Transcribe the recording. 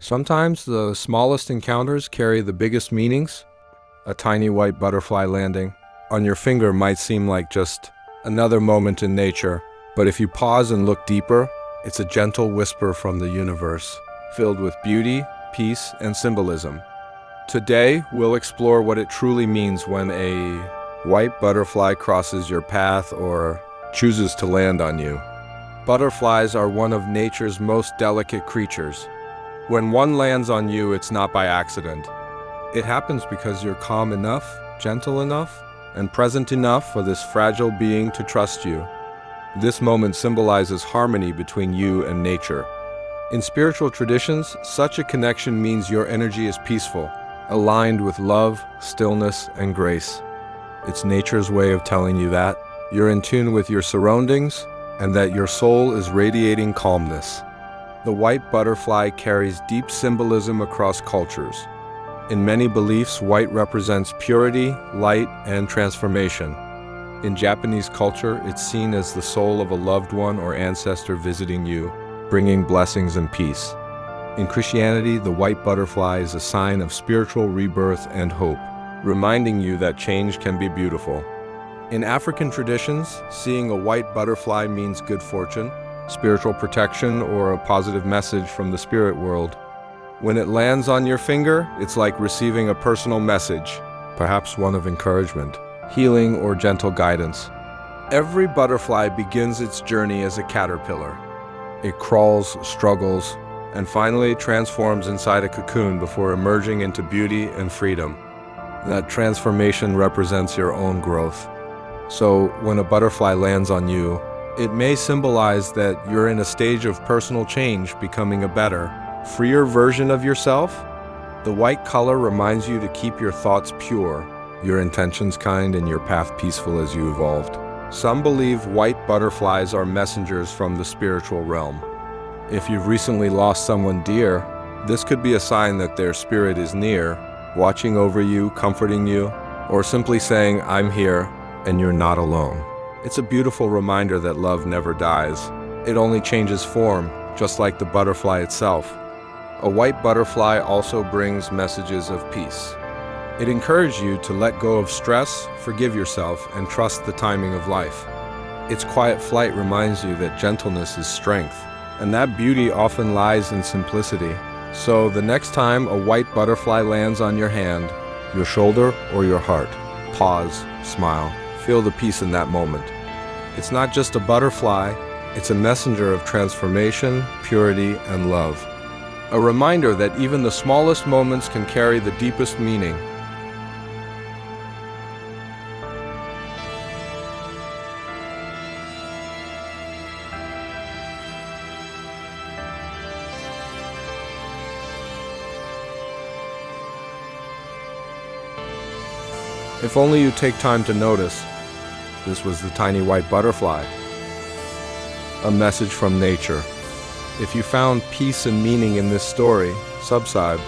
Sometimes the smallest encounters carry the biggest meanings. A tiny white butterfly landing on your finger might seem like just another moment in nature, but if you pause and look deeper, it's a gentle whisper from the universe, filled with beauty, peace, and symbolism. Today, we'll explore what it truly means when a white butterfly crosses your path or chooses to land on you. Butterflies are one of nature's most delicate creatures. When one lands on you, it's not by accident. It happens because you're calm enough, gentle enough, and present enough for this fragile being to trust you. This moment symbolizes harmony between you and nature. In spiritual traditions, such a connection means your energy is peaceful, aligned with love, stillness, and grace. It's nature's way of telling you that you're in tune with your surroundings and that your soul is radiating calmness. The white butterfly carries deep symbolism across cultures. In many beliefs, white represents purity, light, and transformation. In Japanese culture, it's seen as the soul of a loved one or ancestor visiting you, bringing blessings and peace. In Christianity, the white butterfly is a sign of spiritual rebirth and hope, reminding you that change can be beautiful. In African traditions, seeing a white butterfly means good fortune, spiritual protection, or a positive message from the spirit world. When it lands on your finger, it's like receiving a personal message, perhaps one of encouragement, healing, or gentle guidance. Every butterfly begins its journey as a caterpillar. It crawls, struggles, and finally transforms inside a cocoon before emerging into beauty and freedom. That transformation represents your own growth. So when a butterfly lands on you, it may symbolize that you're in a stage of personal change, becoming a better, freer version of yourself. The white color reminds you to keep your thoughts pure, your intentions kind, and your path peaceful as you evolved. Some believe white butterflies are messengers from the spiritual realm. If you've recently lost someone dear, this could be a sign that their spirit is near, watching over you, comforting you, or simply saying, "I'm here, and you're not alone." It's a beautiful reminder that love never dies. It only changes form, just like the butterfly itself. A white butterfly also brings messages of peace. It encourages you to let go of stress, forgive yourself, and trust the timing of life. Its quiet flight reminds you that gentleness is strength, and that beauty often lies in simplicity. So the next time a white butterfly lands on your hand, your shoulder, or your heart, pause, smile, feel the peace in that moment. It's not just a butterfly, it's a messenger of transformation, purity, and love. A reminder that even the smallest moments can carry the deepest meaning. If only you take time to notice, this was the tiny white butterfly. A message from nature. If you found peace and meaning in this story, subscribe